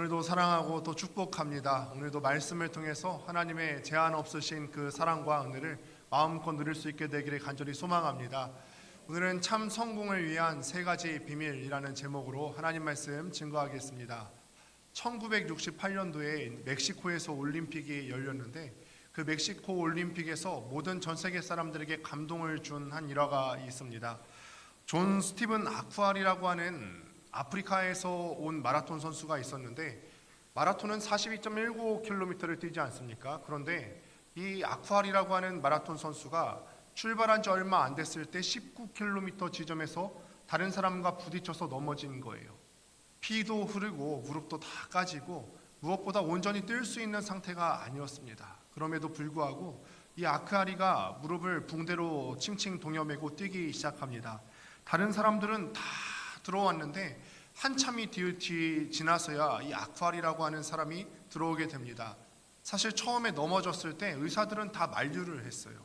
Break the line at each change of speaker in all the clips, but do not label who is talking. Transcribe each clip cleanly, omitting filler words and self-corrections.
오늘도 사랑하고 또 축복합니다. 오늘도 말씀을 통해서 하나님의 제한 없으신 그 사랑과 은혜를 마음껏 누릴 수 있게 되기를 간절히 소망합니다. 오늘은 참 성공을 위한 세 가지 비밀이라는 제목으로 하나님 말씀 증거하겠습니다. 1968년도에 멕시코에서 올림픽이 열렸는데 그 멕시코 올림픽에서 모든 전 세계 사람들에게 감동을 준 한 일화가 있습니다. 존 스티븐 아쿠아리라고 하는 아프리카에서 온 마라톤 선수가 있었는데, 마라톤은 42.19km를 뛰지 않습니까? 그런데 이 아쿠아리라고 하는 마라톤 선수가 출발한 지 얼마 안 됐을 때 19km 지점에서 다른 사람과 부딪혀서 넘어진 거예요. 피도 흐르고 무릎도 다 까지고 무엇보다 온전히 뛸 수 있는 상태가 아니었습니다. 그럼에도 불구하고 이 아쿠아리가 무릎을 붕대로 칭칭 동여매고 뛰기 시작합니다. 다른 사람들은 다 들어왔는데 한참이 지나서야 이 아쿠아리라고 하는 사람이 들어오게 됩니다. 사실 처음에 넘어졌을 때 의사들은 다 만류를 했어요.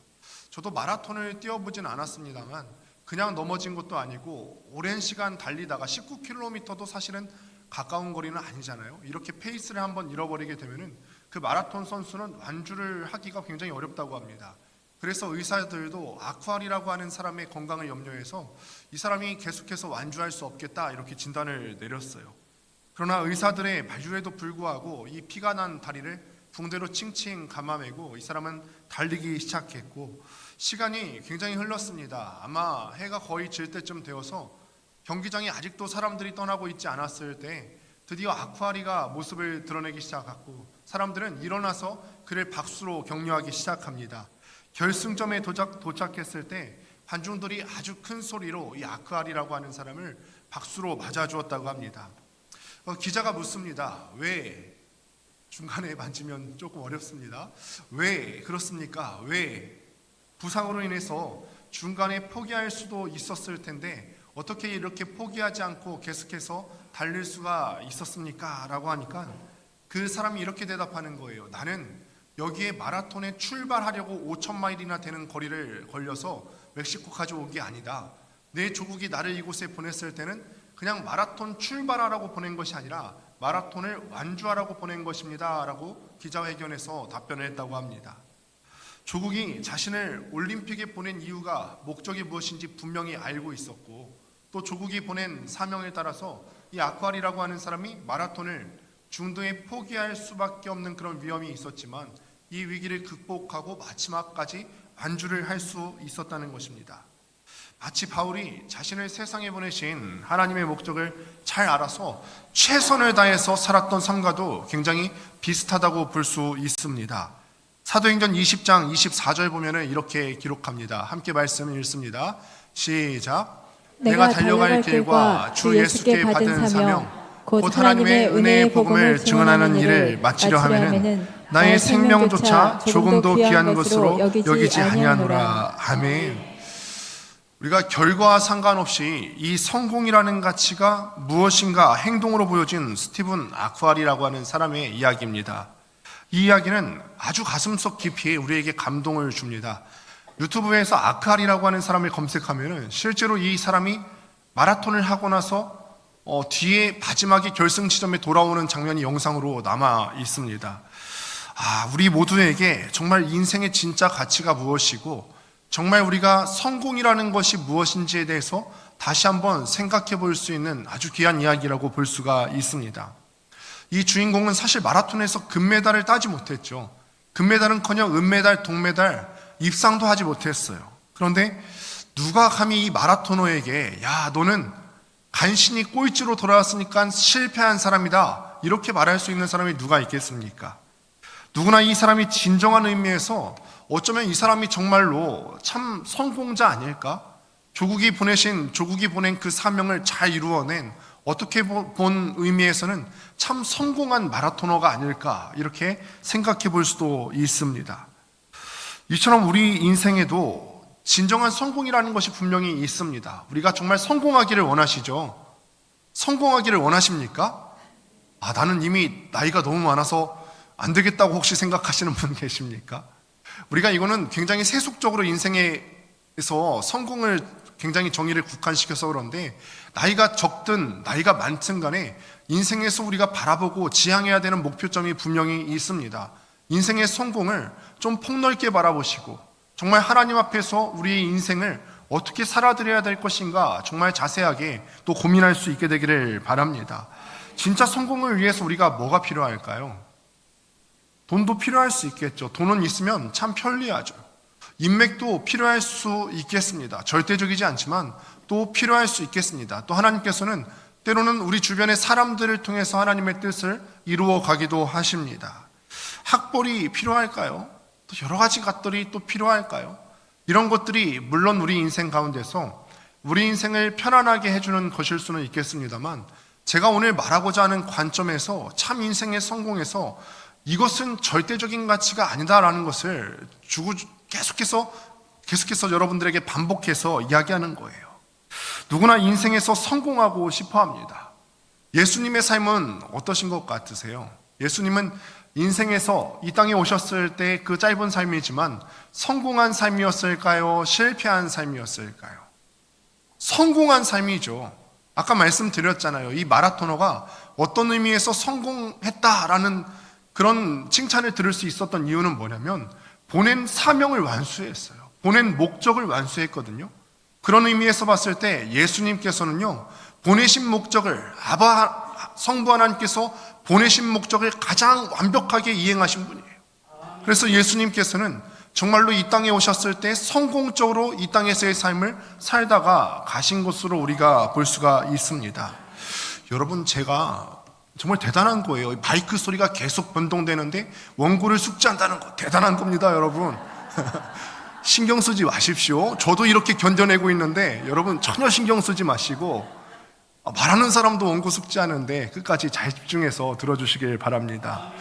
저도 마라톤을 뛰어보진 않았습니다만 그냥 넘어진 것도 아니고 오랜 시간 달리다가 19km도 사실은 가까운 거리는 아니잖아요. 이렇게 페이스를 한번 잃어버리게 되면은 그 마라톤 선수는 완주를 하기가 굉장히 어렵다고 합니다. 그래서 의사들도 아쿠아리라고 하는 사람의 건강을 염려해서 이 사람이 계속해서 완주할 수 없겠다 이렇게 진단을 내렸어요. 그러나 의사들의 만류에도 불구하고 이 피가 난 다리를 붕대로 칭칭 감아매고 이 사람은 달리기 시작했고, 시간이 굉장히 흘렀습니다. 아마 해가 거의 질 때쯤 되어서 경기장에 아직도 사람들이 떠나고 있지 않았을 때 드디어 아쿠아리가 모습을 드러내기 시작했고, 사람들은 일어나서 그를 박수로 격려하기 시작합니다. 결승점에 도착했을 때 관중들이 아주 큰 소리로 이 아쿠아리라고 하는 사람을 박수로 맞아주었다고 합니다. 기자가 묻습니다. 왜? 중간에 만지면 조금 어렵습니다. 왜 그렇습니까? 왜? 부상으로 인해서 중간에 포기할 수도 있었을 텐데 어떻게 이렇게 포기하지 않고 계속해서 달릴 수가 있었습니까? 라고 하니까 그 사람이 이렇게 대답하는 거예요. 나는 여기에 마라톤에 출발하려고 5,000마일이나 되는 거리를 걸려서 멕시코까지 온 게 아니다. 내 조국이 나를 이곳에 보냈을 때는 그냥 마라톤 출발하라고 보낸 것이 아니라 마라톤을 완주하라고 보낸 것입니다. 라고 기자회견에서 답변을 했다고 합니다. 조국이 자신을 올림픽에 보낸 이유가 목적이 무엇인지 분명히 알고 있었고, 또 조국이 보낸 사명에 따라서 이 아쿠아리라고 하는 사람이 마라톤을 중도에 포기할 수밖에 없는 그런 위험이 있었지만 이 위기를 극복하고 마지막까지 완주를 할 수 있었다는 것입니다. 마치 바울이 자신을 세상에 보내신 하나님의 목적을 잘 알아서 최선을 다해서 살았던 삶과도 굉장히 비슷하다고 볼 수 있습니다. 사도행전 20장 24절 보면은 이렇게 기록합니다. 함께 말씀을 읽습니다. 시작. 내가 달려갈 길과 주 예수께 받은 사명 곧 하나님의 은혜의 복음을 증언하는 일을 마치려 하면은 나의 생명조차 조금도 귀한 것으로 여기지 아니하노라. 아멘. 우리가 결과와 상관없이 이 성공이라는 가치가 무엇인가 행동으로 보여진 스티븐 아쿠아리라고 하는 사람의 이야기입니다. 이 이야기는 아주 가슴속 깊이 우리에게 감동을 줍니다. 유튜브에서 아쿠아리라고 하는 사람을 검색하면 실제로 이 사람이 마라톤을 하고 나서 뒤에 마지막에 결승 지점에 돌아오는 장면이 영상으로 남아 있습니다. 우리 모두에게 정말 인생의 진짜 가치가 무엇이고 정말 우리가 성공이라는 것이 무엇인지에 대해서 다시 한번 생각해 볼 수 있는 아주 귀한 이야기라고 볼 수가 있습니다. 이 주인공은 사실 마라톤에서 금메달을 따지 못했죠. 금메달은커녕 은메달, 동메달, 입상도 하지 못했어요. 그런데 누가 감히 이 마라토너에게 야, 너는 간신히 꼴찌로 돌아왔으니까 실패한 사람이다, 이렇게 말할 수 있는 사람이 누가 있겠습니까? 누구나 이 사람이 진정한 의미에서 어쩌면 이 사람이 정말로 참 성공자 아닐까? 조국이 보낸 그 사명을 잘 이루어낸, 어떻게 본 의미에서는 참 성공한 마라토너가 아닐까, 이렇게 생각해 볼 수도 있습니다. 이처럼 우리 인생에도 진정한 성공이라는 것이 분명히 있습니다. 우리가 정말 성공하기를 원하시죠? 성공하기를 원하십니까? 나는 이미 나이가 너무 많아서 안 되겠다고 혹시 생각하시는 분 계십니까? 우리가 이거는 굉장히 세속적으로 인생에서 성공을 굉장히 정의를 국한시켜서 그런데 나이가 적든 나이가 많든 간에 인생에서 우리가 바라보고 지향해야 되는 목표점이 분명히 있습니다. 인생의 성공을 좀 폭넓게 바라보시고 정말 하나님 앞에서 우리의 인생을 어떻게 살아드려야 될 것인가 정말 자세하게 또 고민할 수 있게 되기를 바랍니다. 진짜 성공을 위해서 우리가 뭐가 필요할까요? 돈도 필요할 수 있겠죠. 돈은 있으면 참 편리하죠. 인맥도 필요할 수 있겠습니다. 절대적이지 않지만 또 필요할 수 있겠습니다. 또 하나님께서는 때로는 우리 주변의 사람들을 통해서 하나님의 뜻을 이루어 가기도 하십니다. 학벌이 필요할까요? 또 여러 가지 것들이 또 필요할까요? 이런 것들이 물론 우리 인생 가운데서 우리 인생을 편안하게 해주는 것일 수는 있겠습니다만 제가 오늘 말하고자 하는 관점에서 참 인생의 성공에서 이것은 절대적인 가치가 아니다라는 것을 계속해서 여러분들에게 반복해서 이야기하는 거예요. 누구나 인생에서 성공하고 싶어 합니다. 예수님의 삶은 어떠신 것 같으세요? 예수님은 인생에서 이 땅에 오셨을 때 그 짧은 삶이지만 성공한 삶이었을까요? 실패한 삶이었을까요? 성공한 삶이죠. 아까 말씀드렸잖아요. 이 마라토너가 어떤 의미에서 성공했다라는 그런 칭찬을 들을 수 있었던 이유는 뭐냐면 보낸 사명을 완수했어요. 보낸 목적을 완수했거든요. 그런 의미에서 봤을 때 예수님께서는요, 보내신 목적을 성부 하나님께서 보내신 목적을 가장 완벽하게 이행하신 분이에요. 그래서 예수님께서는 정말로 이 땅에 오셨을 때 성공적으로 이 땅에서의 삶을 살다가 가신 것으로 우리가 볼 수가 있습니다. 여러분, 제가 정말 대단한 거예요. 마이크 소리가 계속 변동되는데 원고를 숙지한다는 거 대단한 겁니다, 여러분. 신경 쓰지 마십시오. 저도 이렇게 견뎌내고 있는데 여러분 전혀 신경 쓰지 마시고 말하는 사람도 원고 숙지하는데 끝까지 잘 집중해서 들어주시길 바랍니다.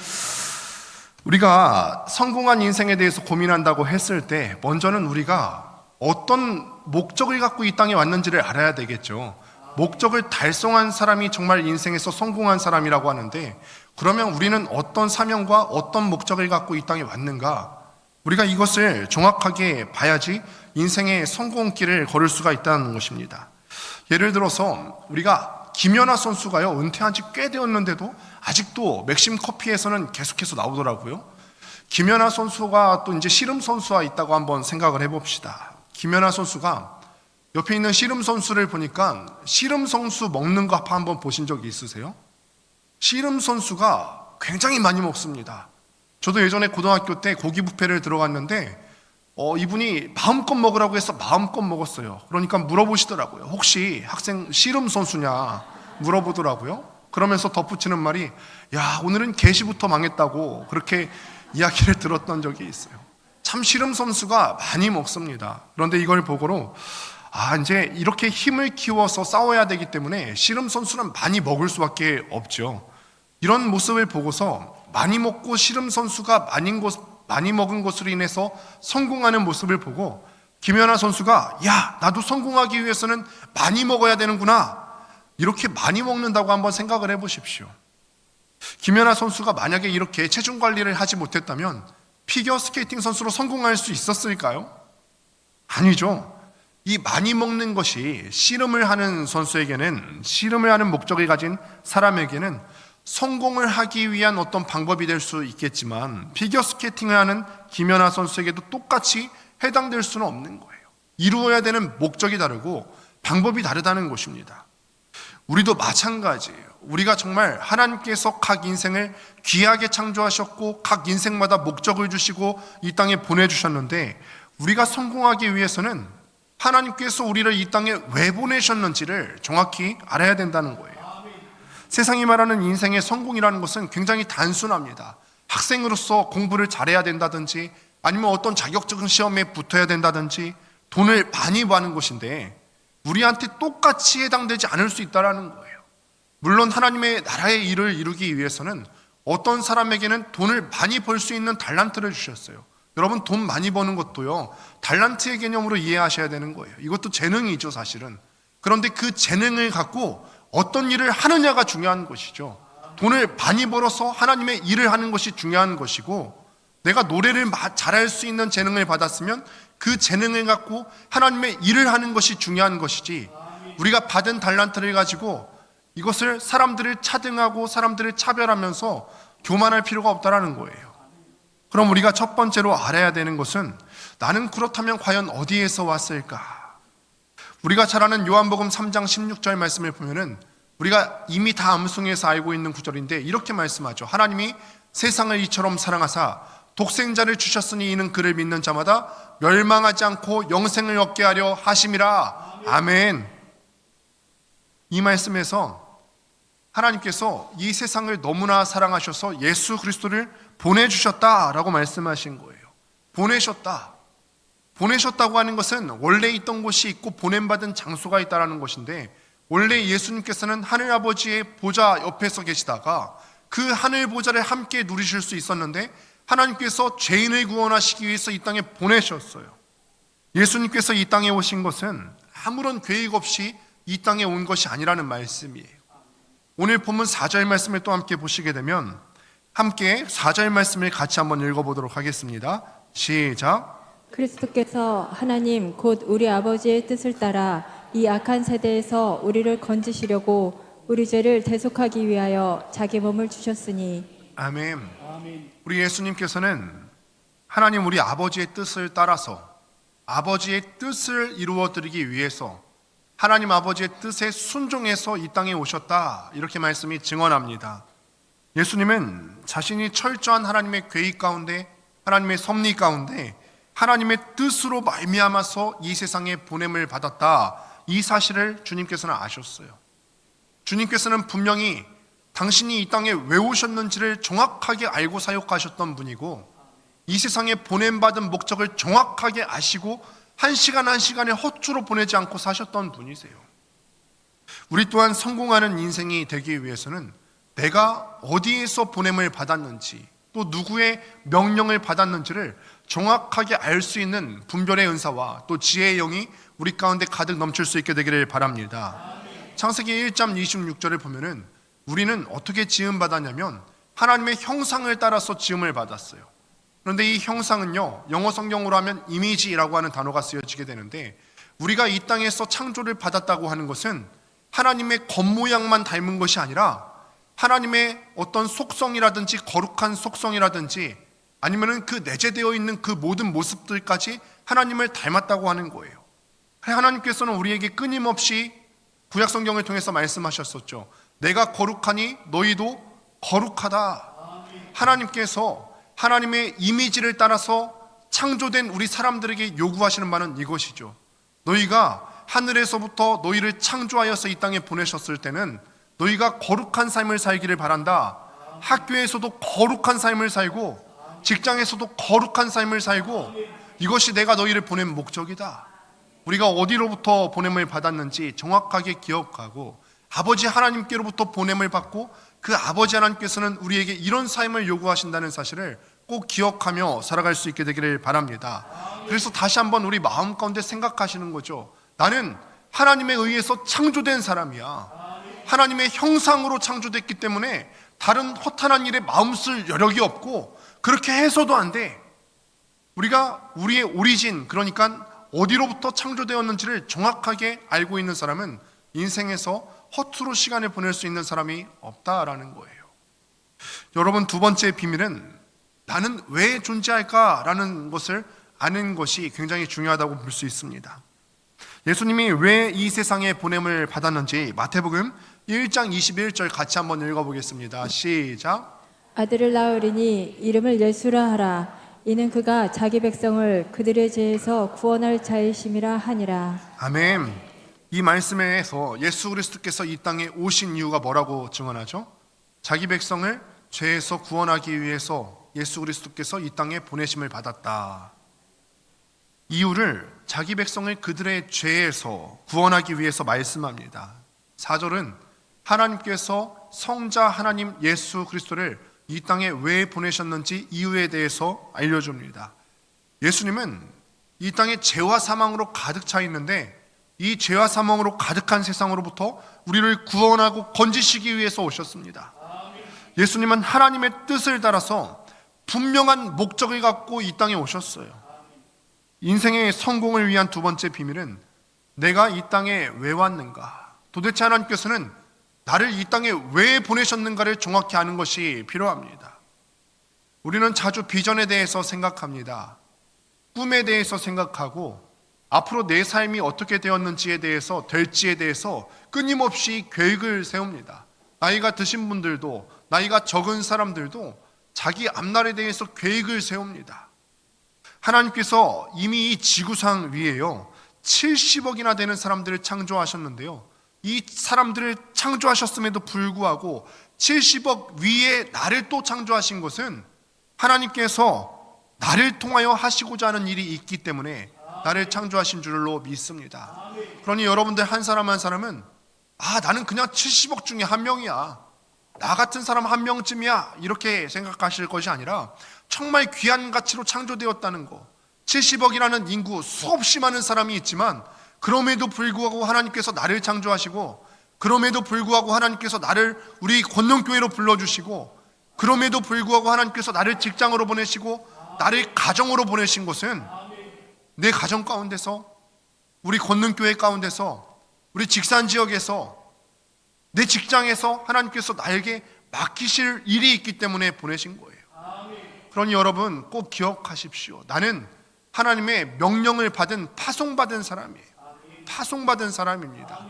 우리가 성공한 인생에 대해서 고민한다고 했을 때 먼저는 우리가 어떤 목적을 갖고 이 땅에 왔는지를 알아야 되겠죠. 목적을 달성한 사람이 정말 인생에서 성공한 사람이라고 하는데 그러면 우리는 어떤 사명과 어떤 목적을 갖고 이 땅에 왔는가? 우리가 이것을 정확하게 봐야지 인생의 성공길을 걸을 수가 있다는 것입니다. 예를 들어서 우리가 김연아 선수가요, 은퇴한 지 꽤 되었는데도 아직도 맥심 커피에서는 계속해서 나오더라고요. 김연아 선수가 또 이제 씨름 선수와 있다고 한번 생각을 해봅시다. 김연아 선수가 옆에 있는 씨름 선수를 보니까 씨름 선수 먹는 거 한번 보신 적이 있으세요? 씨름 선수가 굉장히 많이 먹습니다. 저도 예전에 고등학교 때 고기 뷔페를 들어갔는데 이분이 마음껏 먹으라고 해서 마음껏 먹었어요. 그러니까 물어보시더라고요. 혹시 학생 씨름 선수냐 물어보더라고요. 그러면서 덧붙이는 말이 야, 오늘은 개시부터 망했다고 그렇게 이야기를 들었던 적이 있어요. 참 씨름 선수가 많이 먹습니다. 그런데 이걸 보고로 이제 이렇게 힘을 키워서 싸워야 되기 때문에 씨름 선수는 많이 먹을 수밖에 없죠. 이런 모습을 보고서 많이 먹고 씨름 선수가 많이 먹은 것으로 인해서 성공하는 모습을 보고 김연아 선수가 야, 나도 성공하기 위해서는 많이 먹어야 되는구나, 이렇게 많이 먹는다고 한번 생각을 해보십시오. 김연아 선수가 만약에 이렇게 체중 관리를 하지 못했다면 피겨 스케이팅 선수로 성공할 수 있었을까요? 아니죠. 이 많이 먹는 것이 씨름을 하는 선수에게는, 씨름을 하는 목적을 가진 사람에게는 성공을 하기 위한 어떤 방법이 될 수 있겠지만 피겨 스케이팅을 하는 김연아 선수에게도 똑같이 해당될 수는 없는 거예요. 이루어야 되는 목적이 다르고 방법이 다르다는 것입니다. 우리도 마찬가지예요. 우리가 정말 하나님께서 각 인생을 귀하게 창조하셨고 각 인생마다 목적을 주시고 이 땅에 보내주셨는데 우리가 성공하기 위해서는 하나님께서 우리를 이 땅에 왜 보내셨는지를 정확히 알아야 된다는 거예요. 세상이 말하는 인생의 성공이라는 것은 굉장히 단순합니다. 학생으로서 공부를 잘해야 된다든지 아니면 어떤 자격증 시험에 붙어야 된다든지 돈을 많이 버는 것인데 우리한테 똑같이 해당되지 않을 수 있다는 거예요. 물론 하나님의 나라의 일을 이루기 위해서는 어떤 사람에게는 돈을 많이 벌 수 있는 달란트를 주셨어요. 여러분, 돈 많이 버는 것도요, 달란트의 개념으로 이해하셔야 되는 거예요. 이것도 재능이죠, 사실은. 그런데 그 재능을 갖고 어떤 일을 하느냐가 중요한 것이죠. 돈을 많이 벌어서 하나님의 일을 하는 것이 중요한 것이고, 내가 노래를 잘할 수 있는 재능을 받았으면 그 재능을 갖고 하나님의 일을 하는 것이 중요한 것이지, 우리가 받은 달란트를 가지고 이것을 사람들을 차등하고 사람들을 차별하면서 교만할 필요가 없다라는 거예요. 그럼 우리가 첫 번째로 알아야 되는 것은, 나는 그렇다면 과연 어디에서 왔을까? 우리가 잘 아는 요한복음 3장 16절 말씀을 보면은 우리가 이미 다 암송해서 알고 있는 구절인데 이렇게 말씀하죠. 하나님이 세상을 이처럼 사랑하사 독생자를 주셨으니 이는 그를 믿는 자마다 멸망하지 않고 영생을 얻게 하려 하심이라. 아멘. 이 말씀에서 하나님께서 이 세상을 너무나 사랑하셔서 예수 그리스도를 보내주셨다라고 말씀하신 거예요. 보내셨다고 하는 것은 원래 있던 곳이 있고 보냄받은 장소가 있다는 것인데, 원래 예수님께서는 하늘아버지의 보좌 옆에서 계시다가 그 하늘 보좌를 함께 누리실 수 있었는데, 하나님께서 죄인을 구원하시기 위해서 이 땅에 보내셨어요. 예수님께서 이 땅에 오신 것은 아무런 계획 없이 이 땅에 온 것이 아니라는 말씀이에요. 오늘 본문 4절 말씀을 또 함께 보시게 되면, 함께 4절 말씀을 같이 한번 읽어보도록 하겠습니다. 시작.
그리스도께서 하나님 곧 우리 아버지의 뜻을 따라 이 악한 세대에서 우리를 건지시려고 우리 죄를 대속하기 위하여 자기 몸을 주셨으니.
아멘. 우리 예수님께서는 하나님 우리 아버지의 뜻을 따라서 아버지의 뜻을 이루어드리기 위해서 하나님 아버지의 뜻에 순종해서 이 땅에 오셨다, 이렇게 말씀이 증언합니다. 예수님은 자신이 철저한 하나님의 계획 가운데, 하나님의 섭리 가운데 하나님의 뜻으로 말미암아서 이 세상에 보냄을 받았다, 이 사실을 주님께서는 아셨어요. 주님께서는 분명히 당신이 이 땅에 왜 오셨는지를 정확하게 알고 사역하셨던 분이고, 이 세상에 보냄받은 목적을 정확하게 아시고 한 시간 한 시간에 헛주로 보내지 않고 사셨던 분이세요. 우리 또한 성공하는 인생이 되기 위해서는 내가 어디에서 보냄을 받았는지, 또 누구의 명령을 받았는지를 정확하게 알 수 있는 분별의 은사와 또 지혜의 영이 우리 가운데 가득 넘칠 수 있게 되기를 바랍니다. 창세기 1장 26절을 보면은 우리는 어떻게 지음 받았냐면 하나님의 형상을 따라서 지음을 받았어요. 그런데 이 형상은요, 영어 성경으로 하면 이미지라고 하는 단어가 쓰여지게 되는데, 우리가 이 땅에서 창조를 받았다고 하는 것은 하나님의 겉모양만 닮은 것이 아니라 하나님의 어떤 속성이라든지 거룩한 속성이라든지 아니면은 그 내재되어 있는 그 모든 모습들까지 하나님을 닮았다고 하는 거예요. 하나님께서는 우리에게 끊임없이 구약 성경을 통해서 말씀하셨었죠. 내가 거룩하니 너희도 거룩하다. 하나님께서 하나님의 이미지를 따라서 창조된 우리 사람들에게 요구하시는 바는 이것이죠. 너희가 하늘에서부터 너희를 창조하여서 이 땅에 보내셨을 때는 너희가 거룩한 삶을 살기를 바란다. 학교에서도 거룩한 삶을 살고 직장에서도 거룩한 삶을 살고, 이것이 내가 너희를 보낸 목적이다. 우리가 어디로부터 보냄을 받았는지 정확하게 기억하고 아버지 하나님께로부터 보냄을 받고 그 아버지 하나님께서는 우리에게 이런 삶을 요구하신다는 사실을 꼭 기억하며 살아갈 수 있게 되기를 바랍니다. 그래서 다시 한번 우리 마음 가운데 생각하시는 거죠. 나는 하나님에 의해서 창조된 사람이야. 하나님의 형상으로 창조됐기 때문에 다른 허탄한 일에 마음 쓸 여력이 없고 그렇게 해서도 안 돼. 우리가 우리의 오리진, 그러니까 어디로부터 창조되었는지를 정확하게 알고 있는 사람은 인생에서 허투루 시간을 보낼 수 있는 사람이 없다라는 거예요. 여러분, 두 번째 비밀은 나는 왜 존재할까라는 것을 아는 것이 굉장히 중요하다고 볼 수 있습니다. 예수님이 왜 이 세상에 보냄을 받았는지 마태복음 1장 21절 같이 한번 읽어보겠습니다. 시작.
아들을 낳으리니 이름을 예수라 하라. 이는 그가 자기 백성을 그들의 죄에서 구원할 자이심이라 하니라.
아멘. 이 말씀에서 예수 그리스도께서 이 땅에 오신 이유가 뭐라고 증언하죠? 자기 백성을 죄에서 구원하기 위해서 예수 그리스도께서 이 땅에 보내심을 받았다. 이유를 자기 백성을 그들의 죄에서 구원하기 위해서 말씀합니다. 4절은 하나님께서 성자 하나님 예수 그리스도를 이 땅에 왜 보내셨는지 이유에 대해서 알려줍니다. 예수님은 이 땅에 죄와 사망으로 가득 차 있는데 이 죄와 사망으로 가득한 세상으로부터 우리를 구원하고 건지시기 위해서 오셨습니다. 예수님은 하나님의 뜻을 따라서 분명한 목적을 갖고 이 땅에 오셨어요. 인생의 성공을 위한 두 번째 비밀은 내가 이 땅에 왜 왔는가? 도대체 하나님께서는 나를 이 땅에 왜 보내셨는가를 정확히 아는 것이 필요합니다. 우리는 자주 비전에 대해서 생각합니다. 꿈에 대해서 생각하고 앞으로 내 삶이 어떻게 되었는지에 대해서 될지에 대해서 끊임없이 계획을 세웁니다. 나이가 드신 분들도 나이가 적은 사람들도 자기 앞날에 대해서 계획을 세웁니다. 하나님께서 이미 이 지구상 위에요 70억이나 되는 사람들을 창조하셨는데요, 이 사람들을 창조하셨음에도 불구하고 70억 위에 나를 또 창조하신 것은 하나님께서 나를 통하여 하시고자 하는 일이 있기 때문에 나를 창조하신 줄로 믿습니다. 그러니 여러분들 한 사람 한 사람은 나는 그냥 70억 중에 한 명이야, 나 같은 사람 한 명쯤이야, 이렇게 생각하실 것이 아니라 정말 귀한 가치로 창조되었다는 거. 70억이라는 인구, 수없이 많은 사람이 있지만 그럼에도 불구하고 하나님께서 나를 창조하시고, 그럼에도 불구하고 하나님께서 나를 우리 권능교회로 불러주시고, 그럼에도 불구하고 하나님께서 나를 직장으로 보내시고 나를 가정으로 보내신 것은 내 가정 가운데서, 우리 권능교회 가운데서, 우리 직산지역에서, 내 직장에서 하나님께서 나에게 맡기실 일이 있기 때문에 보내신 거예요. 그러니 여러분 꼭 기억하십시오. 나는 하나님의 명령을 받은 파송받은 사람이에요. 파송받은 사람입니다.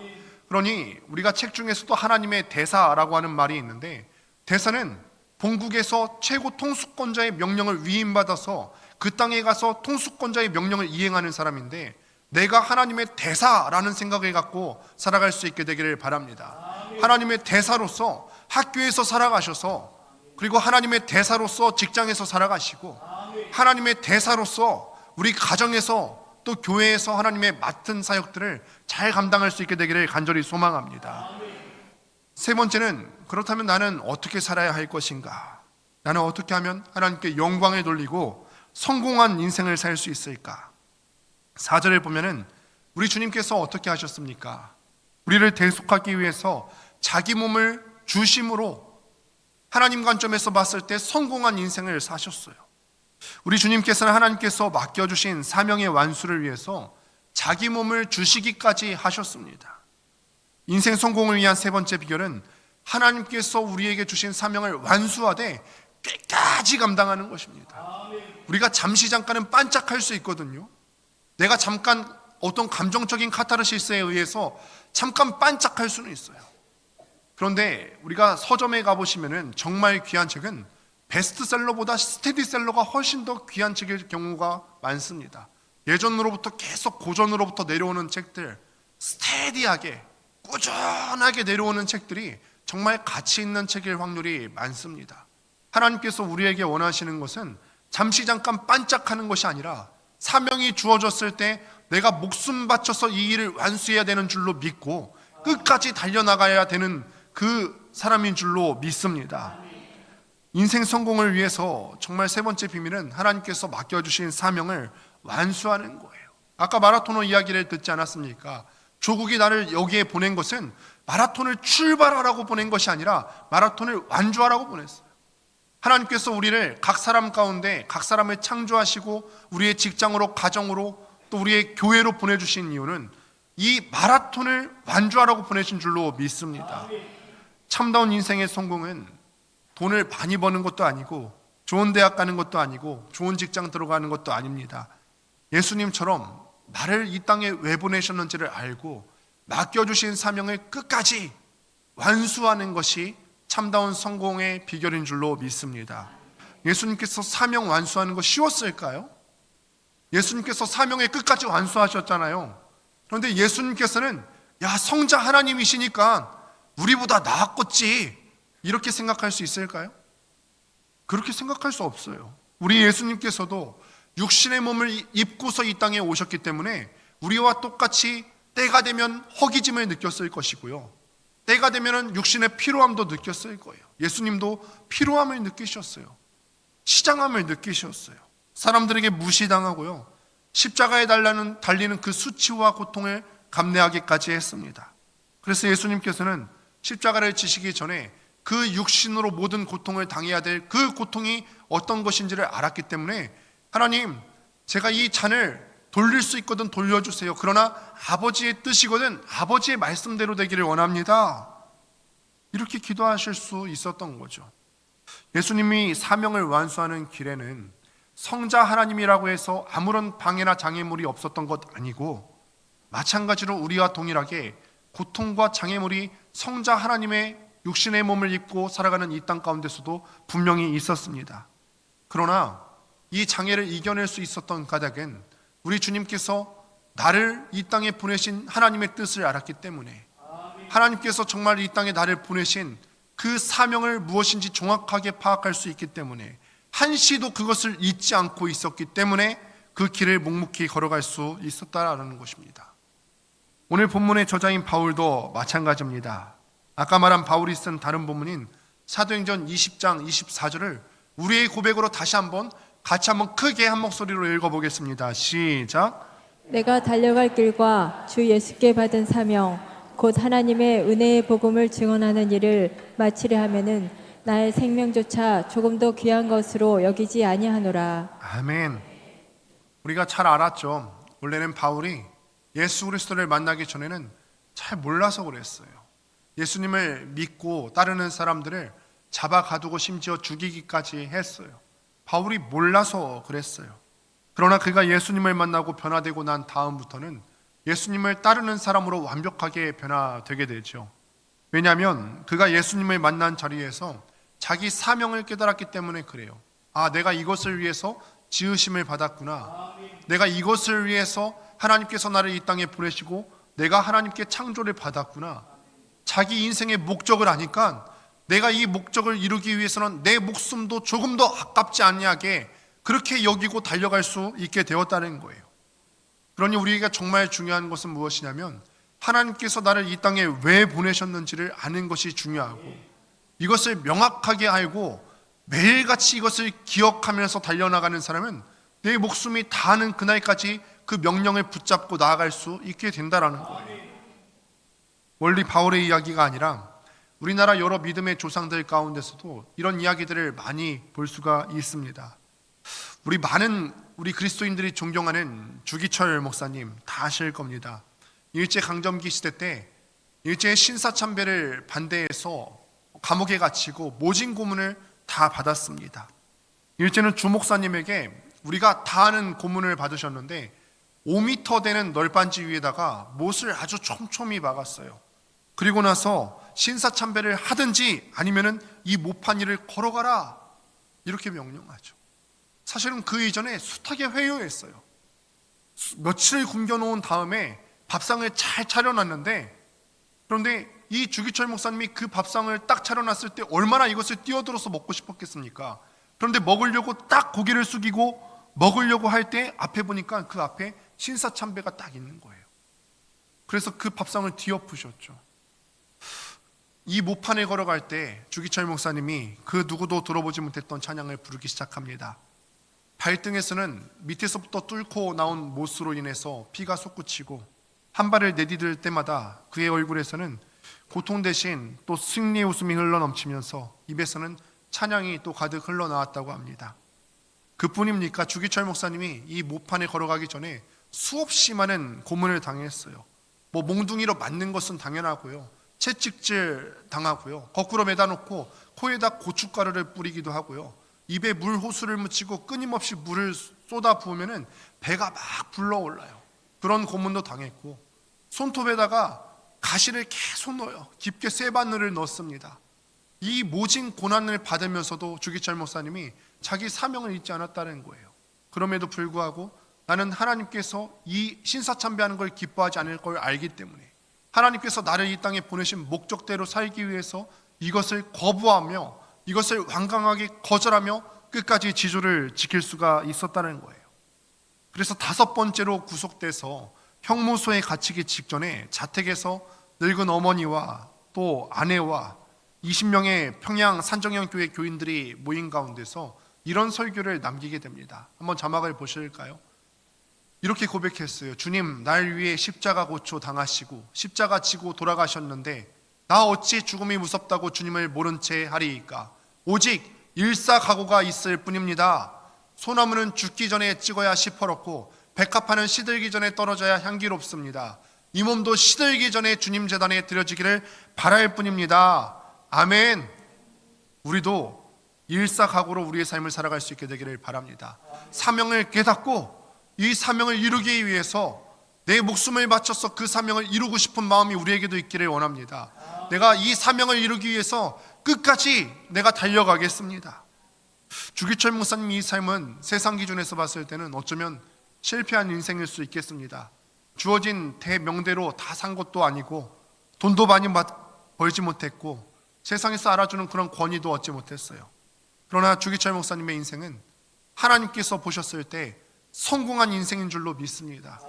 그러니 우리가 책 중에서도 하나님의 대사라고 하는 말이 있는데, 대사는 본국에서 최고 통수권자의 명령을 위임받아서 그 땅에 가서 통수권자의 명령을 이행하는 사람인데, 내가 하나님의 대사라는 생각을 갖고 살아갈 수 있게 되기를 바랍니다. 하나님의 대사로서 학교에서 살아가셔서, 그리고 하나님의 대사로서 직장에서 살아가시고, 하나님의 대사로서 우리 가정에서 또 교회에서 하나님의 맡은 사역들을 잘 감당할 수 있게 되기를 간절히 소망합니다. 세 번째는, 그렇다면 나는 어떻게 살아야 할 것인가? 나는 어떻게 하면 하나님께 영광을 돌리고 성공한 인생을 살 수 있을까? 4절을 보면은 우리 주님께서 어떻게 하셨습니까? 우리를 대속하기 위해서 자기 몸을 주심으로 하나님 관점에서 봤을 때 성공한 인생을 사셨어요. 우리 주님께서는 하나님께서 맡겨주신 사명의 완수를 위해서 자기 몸을 주시기까지 하셨습니다. 인생 성공을 위한 세 번째 비결은 하나님께서 우리에게 주신 사명을 완수하되 끝까지 감당하는 것입니다. 우리가 잠시 잠깐은 반짝할 수 있거든요. 내가 잠깐 어떤 감정적인 카타르시스에 의해서 잠깐 반짝할 수는 있어요. 그런데 우리가 서점에 가보시면은 정말 귀한 책은 베스트셀러보다 스테디셀러가 훨씬 더 귀한 책일 경우가 많습니다. 예전으로부터 계속 고전으로부터 내려오는 책들, 스테디하게 꾸준하게 내려오는 책들이 정말 가치 있는 책일 확률이 많습니다. 하나님께서 우리에게 원하시는 것은 잠시 잠깐 반짝하는 것이 아니라 사명이 주어졌을 때 내가 목숨 바쳐서 이 일을 완수해야 되는 줄로 믿고 끝까지 달려나가야 되는 그 사람인 줄로 믿습니다. 인생 성공을 위해서 정말 세 번째 비밀은 하나님께서 맡겨주신 사명을 완수하는 거예요. 아까 마라토너 이야기를 듣지 않았습니까? 조국이 나를 여기에 보낸 것은 마라톤을 출발하라고 보낸 것이 아니라 마라톤을 완주하라고 보냈어요. 하나님께서 우리를 각 사람 가운데 각 사람을 창조하시고 우리의 직장으로, 가정으로, 또 우리의 교회로 보내주신 이유는 이 마라톤을 완주하라고 보내신 줄로 믿습니다. 참다운 인생의 성공은 돈을 많이 버는 것도 아니고 좋은 대학 가는 것도 아니고 좋은 직장 들어가는 것도 아닙니다. 예수님처럼 나를 이 땅에 왜 보내셨는지를 알고 맡겨주신 사명을 끝까지 완수하는 것이 참다운 성공의 비결인 줄로 믿습니다. 예수님께서 사명 완수하는 거 쉬웠을까요? 예수님께서 사명의 끝까지 완수하셨잖아요. 그런데 예수님께서는 성자 하나님이시니까 우리보다 나았겠지, 이렇게 생각할 수 있을까요? 그렇게 생각할 수 없어요. 우리 예수님께서도 육신의 몸을 입고서 이 땅에 오셨기 때문에 우리와 똑같이 때가 되면 허기짐을 느꼈을 것이고요, 때가 되면 육신의 피로함도 느꼈을 거예요. 예수님도 피로함을 느끼셨어요. 시장함을 느끼셨어요. 사람들에게 무시당하고요, 십자가에 달리는 그 수치와 고통을 감내하기까지 했습니다. 그래서 예수님께서는 십자가를 지시기 전에 그 육신으로 모든 고통을 당해야 될 그 고통이 어떤 것인지를 알았기 때문에 하나님, 제가 이 잔을 돌릴 수 있거든 돌려주세요. 그러나 아버지의 뜻이거든 아버지의 말씀대로 되기를 원합니다. 이렇게 기도하실 수 있었던 거죠. 예수님이 사명을 완수하는 길에는 성자 하나님이라고 해서 아무런 방해나 장애물이 없었던 것 아니고, 마찬가지로 우리와 동일하게 고통과 장애물이 성자 하나님의 육신의 몸을 입고 살아가는 이 땅 가운데서도 분명히 있었습니다. 그러나 이 장애를 이겨낼 수 있었던 까닭은 우리 주님께서 나를 이 땅에 보내신 하나님의 뜻을 알았기 때문에, 하나님께서 정말 이 땅에 나를 보내신 그 사명을 무엇인지 정확하게 파악할 수 있기 때문에, 한시도 그것을 잊지 않고 있었기 때문에 그 길을 묵묵히 걸어갈 수 있었다라는 것입니다. 오늘 본문의 저자인 바울도 마찬가지입니다. 아까 말한 바울이 쓴 다른 본문인 사도행전 20장 24절을 우리의 고백으로 다시 한번 같이 한번 크게 한 목소리로 읽어보겠습니다. 시작.
내가 달려갈 길과 주 예수께 받은 사명 곧 하나님의 은혜의 복음을 증언하는 일을 마치려 하면은 나의 생명조차 조금 더 귀한 것으로 여기지 아니하노라.
아멘. 우리가 잘 알았죠. 원래는 바울이 예수 그리스도를 만나기 전에는 잘 몰라서 그랬어요. 예수님을 믿고 따르는 사람들을 잡아 가두고 심지어 죽이기까지 했어요. 바울이 몰라서 그랬어요. 그러나 그가 예수님을 만나고 변화되고 난 다음부터는 예수님을 따르는 사람으로 완벽하게 변화되게 되죠. 왜냐하면 그가 예수님을 만난 자리에서 자기 사명을 깨달았기 때문에 그래요. 아, 내가 이것을 위해서 지으심을 받았구나. 내가 이것을 위해서 하나님께서 나를 이 땅에 보내시고 내가 하나님께 창조를 받았구나. 자기 인생의 목적을 아니까 내가 이 목적을 이루기 위해서는 내 목숨도 조금 더 아깝지 않냐게 그렇게 여기고 달려갈 수 있게 되었다는 거예요. 그러니 우리에게 정말 중요한 것은 무엇이냐면 하나님께서 나를 이 땅에 왜 보내셨는지를 아는 것이 중요하고, 이것을 명확하게 알고 매일같이 이것을 기억하면서 달려나가는 사람은 내 목숨이 다하는 그날까지 그 명령을 붙잡고 나아갈 수 있게 된다는 거예요. 원리 바울의 이야기가 아니라 우리나라 여러 믿음의 조상들 가운데서도 이런 이야기들을 많이 볼 수가 있습니다. 우리 그리스도인들이 존경하는 주기철 목사님 다 아실 겁니다. 일제강점기 시대 때 일제의 신사참배를 반대해서 감옥에 갇히고 모진 고문을 다 받았습니다. 일제는 주 목사님에게 우리가 다 아는 고문을 받으셨는데 5m 되는 널빤지 위에다가 못을 아주 촘촘히 박았어요. 그리고 나서 신사참배를 하든지 아니면은 이 못판 위를 걸어가라 이렇게 명령하죠. 사실은 그 이전에 숱하게 회유했어요. 며칠을 굶겨놓은 다음에 밥상을 잘 차려놨는데, 그런데 이 주기철 목사님이 그 밥상을 딱 차려놨을 때 얼마나 이것을 뛰어들어서 먹고 싶었겠습니까? 그런데 먹으려고 딱 고개를 숙이고 먹으려고 할 때 앞에 보니까 그 앞에 신사참배가 딱 있는 거예요. 그래서 그 밥상을 뒤엎으셨죠. 이 모판에 걸어갈 때 주기철 목사님이 그 누구도 들어보지 못했던 찬양을 부르기 시작합니다. 발등에서는 밑에서부터 뚫고 나온 못으로 인해서 피가 솟구치고 한 발을 내디딜 때마다 그의 얼굴에서는 고통 대신 또 승리의 웃음이 흘러넘치면서 입에서는 찬양이 또 가득 흘러나왔다고 합니다. 그뿐입니까? 주기철 목사님이 이 모판에 걸어가기 전에 수없이 많은 고문을 당했어요. 몽둥이로 맞는 것은 당연하고요, 채찍질 당하고요, 거꾸로 매다놓고 코에다 고춧가루를 뿌리기도 하고요, 입에 물 호수를 묻히고 끊임없이 물을 쏟아 부으면은 배가 막 불러올라요. 그런 고문도 당했고, 손톱에다가 가시를 계속 넣어요. 깊게 쇠 바늘을 넣습니다. 이 모진 고난을 받으면서도 주기철 목사님이 자기 사명을 잊지 않았다는 거예요. 그럼에도 불구하고 나는 하나님께서 이 신사참배하는 걸 기뻐하지 않을 걸 알기 때문에, 하나님께서 나를 이 땅에 보내신 목적대로 살기 위해서 이것을 거부하며 이것을 완강하게 거절하며 끝까지 지조를 지킬 수가 있었다는 거예요. 그래서 5번째로 구속돼서 형무소에 갇히기 직전에 자택에서 늙은 어머니와 또 아내와 20명의 평양 산정형교회 교인들이 모인 가운데서 이런 설교를 남기게 됩니다. 한번 자막을 보실까요? 이렇게 고백했어요. 주님, 날 위해 십자가 고초 당하시고 십자가 지고 돌아가셨는데 나 어찌 죽음이 무섭다고 주님을 모른 채 하리이까? 오직 일사각오가 있을 뿐입니다. 소나무는 죽기 전에 찍어야 시퍼렇고 백합화는 시들기 전에 떨어져야 향기롭습니다. 이 몸도 시들기 전에 주님 제단에 드려지기를 바랄 뿐입니다. 아멘. 우리도 일사각오로 우리의 삶을 살아갈 수 있게 되기를 바랍니다. 사명을 깨닫고 이 사명을 이루기 위해서 내 목숨을 바쳐서 그 사명을 이루고 싶은 마음이 우리에게도 있기를 원합니다. 내가 이 사명을 이루기 위해서 끝까지 내가 달려가겠습니다. 주기철 목사님 이 삶은 세상 기준에서 봤을 때는 어쩌면 실패한 인생일 수 있겠습니다. 주어진 대명대로 다 산 것도 아니고 돈도 많이 벌지 못했고 세상에서 알아주는 그런 권위도 얻지 못했어요. 그러나 주기철 목사님의 인생은 하나님께서 보셨을 때 성공한 인생인 줄로 믿습니다.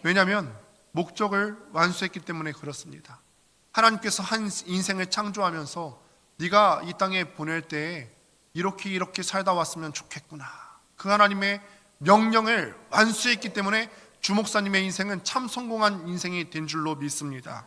왜냐하면 목적을 완수했기 때문에 그렇습니다. 하나님께서 한 인생을 창조하면서 네가 이 땅에 보낼 때에 이렇게 살다 왔으면 좋겠구나, 그 하나님의 명령을 완수했기 때문에 주 목사님의 인생은 참 성공한 인생이 된 줄로 믿습니다.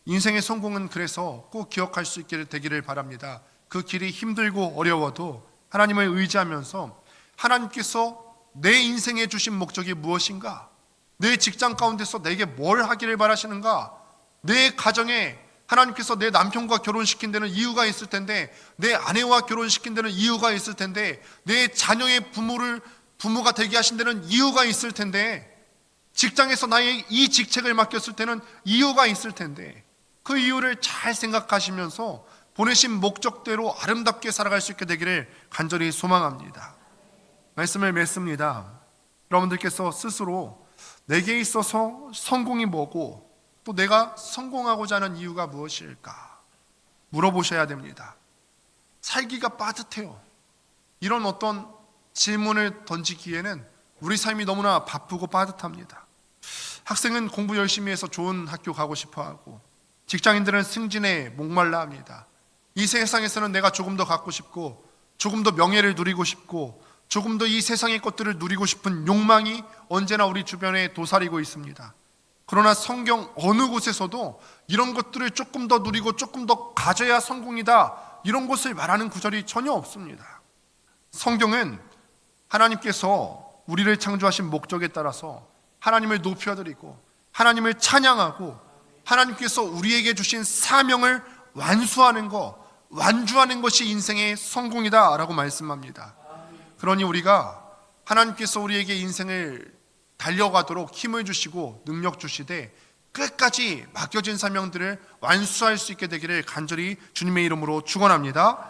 인생의 성공은 그래서 꼭 기억할 수 있게 되기를 바랍니다. 그 길이 힘들고 어려워도 하나님을 의지하면서 하나님께서 내 인생에 주신 목적이 무엇인가, 내 직장 가운데서 내게 뭘 하기를 바라시는가, 내 가정에 하나님께서 내 남편과 결혼시킨 데는 이유가 있을 텐데, 내 아내와 결혼시킨 데는 이유가 있을 텐데, 내 자녀의 부모가 되게 하신 데는 이유가 있을 텐데, 직장에서 나의 이 직책을 맡겼을 때는 이유가 있을 텐데, 그 이유를 잘 생각하시면서 보내신 목적대로 아름답게 살아갈 수 있게 되기를 간절히 소망합니다. 말씀을 맺습니다. 여러분들께서 스스로 내게 있어서 성공이 뭐고 또 내가 성공하고자 하는 이유가 무엇일까 물어보셔야 됩니다. 살기가 빠듯해요. 이런 어떤 질문을 던지기에는 우리 삶이 너무나 바쁘고 빠듯합니다. 학생은 공부 열심히 해서 좋은 학교 가고 싶어하고, 직장인들은 승진에 목말라 합니다. 이 세상에서는 내가 조금 더 갖고 싶고, 조금 더 명예를 누리고 싶고, 조금 더 이 세상의 것들을 누리고 싶은 욕망이 언제나 우리 주변에 도사리고 있습니다. 그러나 성경 어느 곳에서도 이런 것들을 조금 더 누리고 조금 더 가져야 성공이다, 이런 것을 말하는 구절이 전혀 없습니다. 성경은 하나님께서 우리를 창조하신 목적에 따라서 하나님을 높여드리고 하나님을 찬양하고 하나님께서 우리에게 주신 사명을 완수하는 것, 완주하는 것이 인생의 성공이다 라고 말씀합니다. 그러니 우리가 하나님께서 우리에게 인생을 달려가도록 힘을 주시고 능력 주시되 끝까지 맡겨진 사명들을 완수할 수 있게 되기를 간절히 주님의 이름으로 축원합니다.